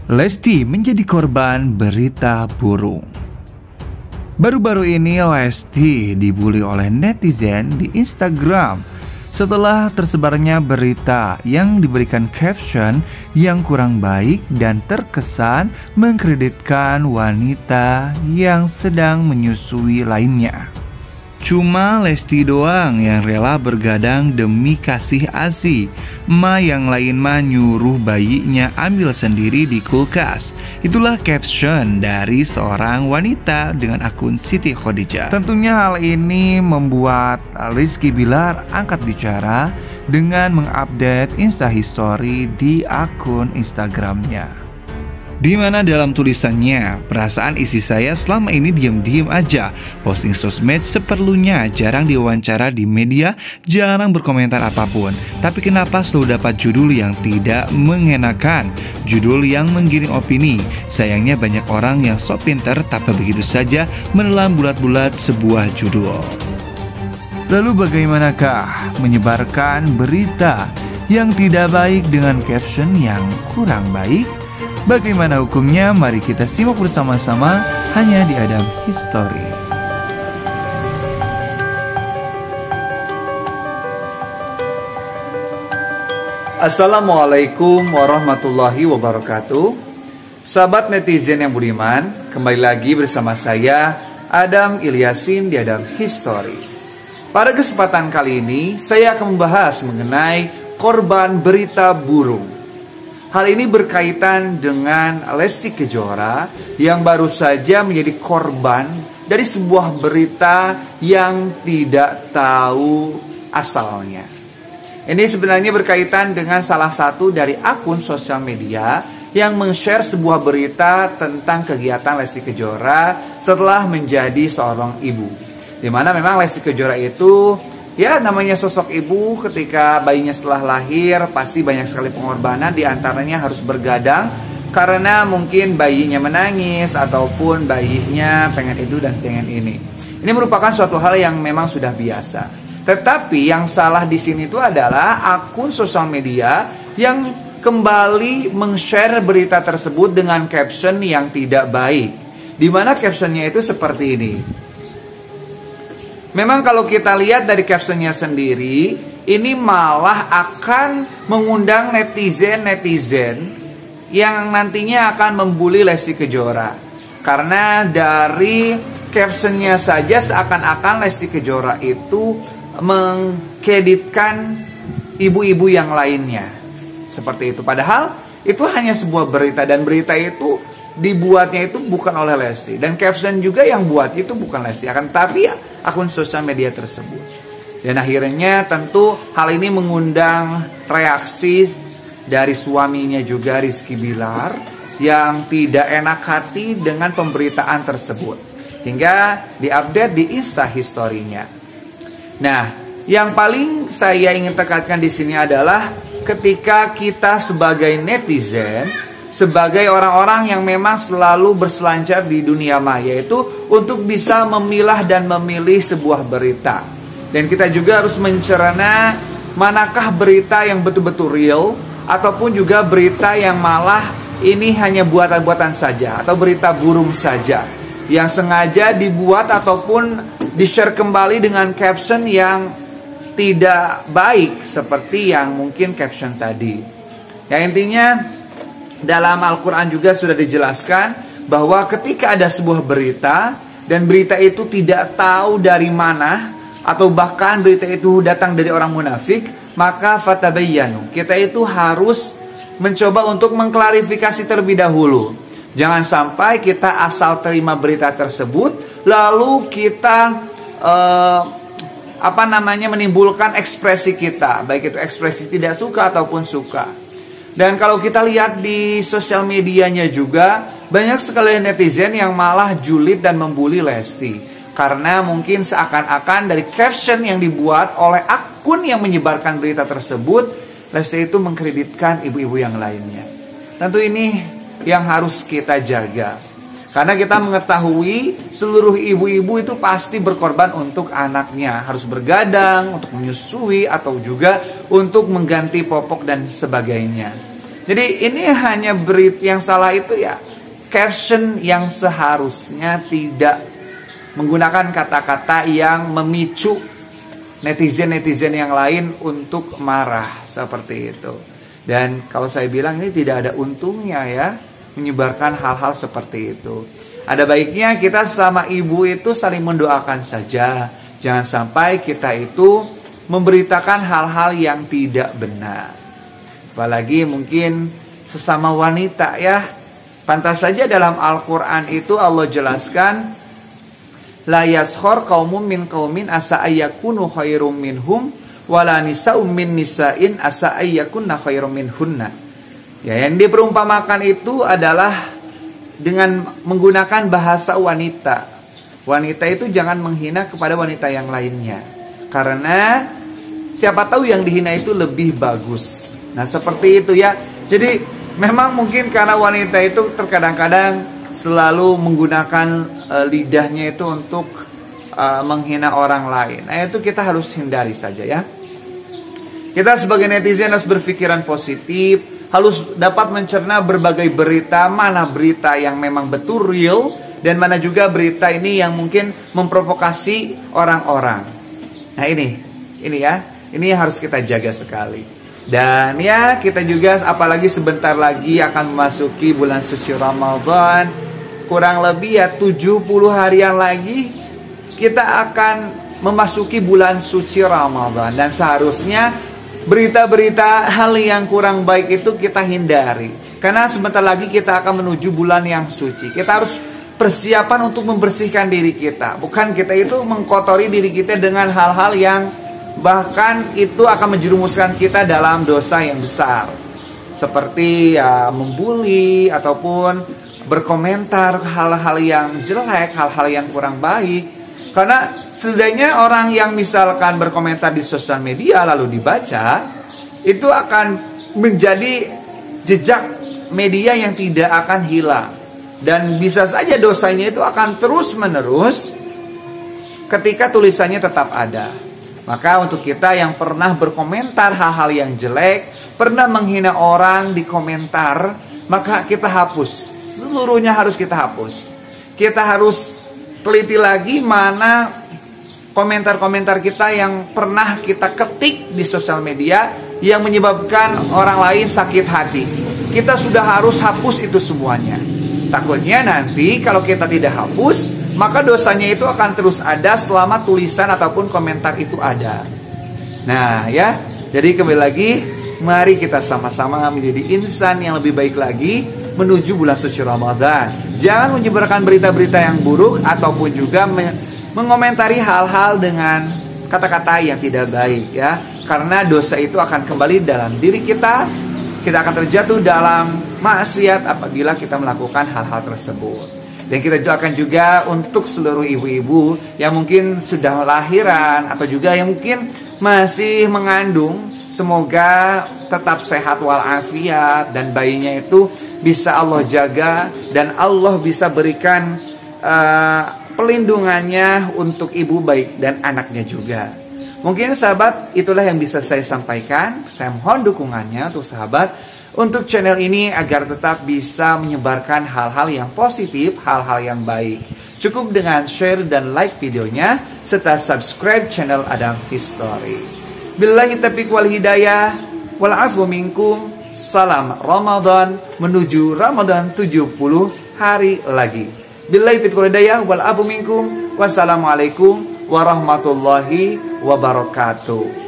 Lesti menjadi korban berita burung. Baru-baru ini Lesti dibully oleh netizen di Instagram setelah tersebarnya berita yang diberikan caption yang kurang baik dan terkesan mengkreditkan wanita yang sedang menyusui lainnya. Cuma Lesti doang yang rela bergadang demi kasih ASI. Emak yang lain mah nyuruh bayinya ambil sendiri di kulkas. Itulah caption dari seorang wanita dengan akun Siti Khadijah. Tentunya hal ini membuat Rizky Bilar angkat bicara dengan mengupdate Instastory di akun Instagramnya. Di mana dalam tulisannya, perasaan istri saya selama ini diam-diam aja, posting sosmed seperlunya, jarang diwawancara di media, jarang berkomentar apapun. Tapi kenapa selalu dapat judul yang tidak mengenakan, judul yang menggiring opini? Sayangnya banyak orang yang sok pinter tapi begitu saja menelan bulat-bulat sebuah judul. Lalu bagaimanakah menyebarkan berita yang tidak baik dengan caption yang kurang baik? Bagaimana hukumnya? Mari kita simak bersama-sama hanya di Adam History. Assalamualaikum warahmatullahi wabarakatuh. Sahabat netizen yang budiman, kembali lagi bersama saya Adam Ilyasin di Adam History. Pada kesempatan kali ini saya akan membahas mengenai korban berita burung. Hal ini berkaitan dengan Lesti Kejora yang baru saja menjadi korban dari sebuah berita yang tidak tahu asalnya. Ini sebenarnya berkaitan dengan salah satu dari akun sosial media yang men-share sebuah berita tentang kegiatan Lesti Kejora setelah menjadi seorang ibu. Di mana memang Lesti Kejora itu, ya namanya sosok ibu, ketika bayinya setelah lahir pasti banyak sekali pengorbanan, diantaranya harus bergadang karena mungkin bayinya menangis ataupun bayinya pengen itu dan pengen ini. Ini merupakan suatu hal yang memang sudah biasa. Tetapi yang salah di sini itu adalah akun sosial media yang kembali meng-share berita tersebut dengan caption yang tidak baik. Di mana captionnya itu seperti ini. Memang kalau kita lihat dari captionnya sendiri, ini malah akan mengundang netizen-netizen yang nantinya akan membuli Lesti Kejora. Karena dari captionnya saja seakan-akan Lesti Kejora itu mengkreditkan ibu-ibu yang lainnya. Seperti itu. Padahal itu hanya sebuah berita, dan berita itu dibuatnya itu bukan oleh Lesti, dan caption juga yang buat itu bukan Lesti, akan tapi akun sosial media tersebut. Dan akhirnya tentu hal ini mengundang reaksi dari suaminya juga, Rizky Bilar, yang tidak enak hati dengan pemberitaan tersebut hingga diupdate di Instastory-nya. Nah, yang paling saya ingin tekankan di sini adalah ketika kita sebagai netizen, sebagai orang-orang yang memang selalu berselancar di dunia maya itu untuk bisa memilah dan memilih sebuah berita. Dan kita juga harus mencerna manakah berita yang betul-betul real ataupun juga berita yang malah ini hanya buatan-buatan saja atau berita burung saja yang sengaja dibuat ataupun di-share kembali dengan caption yang tidak baik seperti yang mungkin caption tadi. Ya, intinya dalam Al-Quran juga sudah dijelaskan bahwa ketika ada sebuah berita dan berita itu tidak tahu dari mana, atau bahkan berita itu datang dari orang munafik, maka fatabayyanu, kita itu harus mencoba untuk mengklarifikasi terlebih dahulu. Jangan sampai kita asal terima berita tersebut lalu kita menimbulkan ekspresi kita, baik itu ekspresi tidak suka ataupun suka. Dan kalau kita lihat di sosial medianya juga, banyak sekali netizen yang malah julid dan membuli Lesti. Karena mungkin seakan-akan dari caption yang dibuat oleh akun yang menyebarkan berita tersebut, Lesti itu mengkreditkan ibu-ibu yang lainnya. Tentu ini yang harus kita jaga. Karena kita mengetahui seluruh ibu-ibu itu pasti berkorban untuk anaknya. Harus bergadang, untuk menyusui, atau juga untuk mengganti popok dan sebagainya. Jadi ini hanya berita yang salah itu ya caption yang seharusnya tidak menggunakan kata-kata yang memicu netizen-netizen yang lain untuk marah seperti itu. Dan kalau saya bilang ini tidak ada untungnya ya menyebarkan hal-hal seperti itu. Ada baiknya kita sama ibu itu saling mendoakan saja. Jangan sampai kita itu memberitakan hal-hal yang tidak benar. Apalagi mungkin sesama wanita ya. Pantas saja dalam Al-Quran itu Allah jelaskan, la yaskhor qaumun min qaumin asa ayyakunu khairum minhum wala nisa'um min nisa'in asa ayyakunna khairum minhunna. Ya, yang diperumpamakan itu adalah dengan menggunakan bahasa wanita. Wanita itu jangan menghina kepada wanita yang lainnya. Karena siapa tahu yang dihina itu lebih bagus. Nah seperti itu ya. Jadi memang mungkin karena wanita itu terkadang-kadang selalu menggunakan lidahnya itu untuk menghina orang lain. Nah itu kita harus hindari saja ya. Kita sebagai netizen harus berpikiran positif. Harus dapat mencerna berbagai berita, mana berita yang memang betul real, dan mana juga berita ini yang mungkin memprovokasi orang-orang. Nah ini ya, ini harus kita jaga sekali. Dan ya kita juga apalagi sebentar lagi akan memasuki bulan suci Ramadan. Kurang lebih ya 70 harian lagi kita akan memasuki bulan suci Ramadan. Dan seharusnya berita-berita hal yang kurang baik itu kita hindari. Karena sebentar lagi kita akan menuju bulan yang suci. Kita harus persiapan untuk membersihkan diri kita. Bukan kita itu mengkotori diri kita dengan hal-hal yang bahkan itu akan menjerumuskan kita dalam dosa yang besar. Seperti ya membuli ataupun berkomentar hal-hal yang jelek, hal-hal yang kurang baik. Karena setidaknya orang yang misalkan berkomentar di sosial media lalu dibaca, itu akan menjadi jejak media yang tidak akan hilang. Dan bisa saja dosanya itu akan terus menerus ketika tulisannya tetap ada. Maka untuk kita yang pernah berkomentar hal-hal yang jelek, pernah menghina orang di komentar, maka kita hapus. Seluruhnya harus kita hapus. Kita harus teliti lagi mana komentar-komentar kita yang pernah kita ketik di sosial media yang menyebabkan orang lain sakit hati. Kita sudah harus hapus itu semuanya. Takutnya nanti kalau kita tidak hapus, maka dosanya itu akan terus ada selama tulisan ataupun komentar itu ada. Nah ya, jadi kembali lagi, mari kita sama-sama menjadi insan yang lebih baik lagi menuju bulan suci Ramadan. Jangan menyebarkan berita-berita yang buruk ataupun juga mengomentari hal-hal dengan kata-kata yang tidak baik ya. Karena dosa itu akan kembali dalam diri kita. Kita akan terjatuh dalam maksiat apabila kita melakukan hal-hal tersebut. Dan kita doakan juga untuk seluruh ibu-ibu yang mungkin sudah lahiran atau juga yang mungkin masih mengandung. Semoga tetap sehat walafiat dan bayinya itu bisa Allah jaga dan Allah bisa berikan pelindungannya untuk ibu baik dan anaknya juga. Mungkin sahabat itulah yang bisa saya sampaikan. Saya mohon dukungannya untuk sahabat untuk channel ini agar tetap bisa menyebarkan hal-hal yang positif, hal-hal yang baik. Cukup dengan share dan like videonya serta subscribe channel Adam History. Billahi taufiq wal hidayah wal afu minkum. Salam Ramadan menuju Ramadan 70 hari lagi. Billahi taufiq wal hidayah wal afu minkum. Wassalamualaikum warahmatullahi wabarakatuh.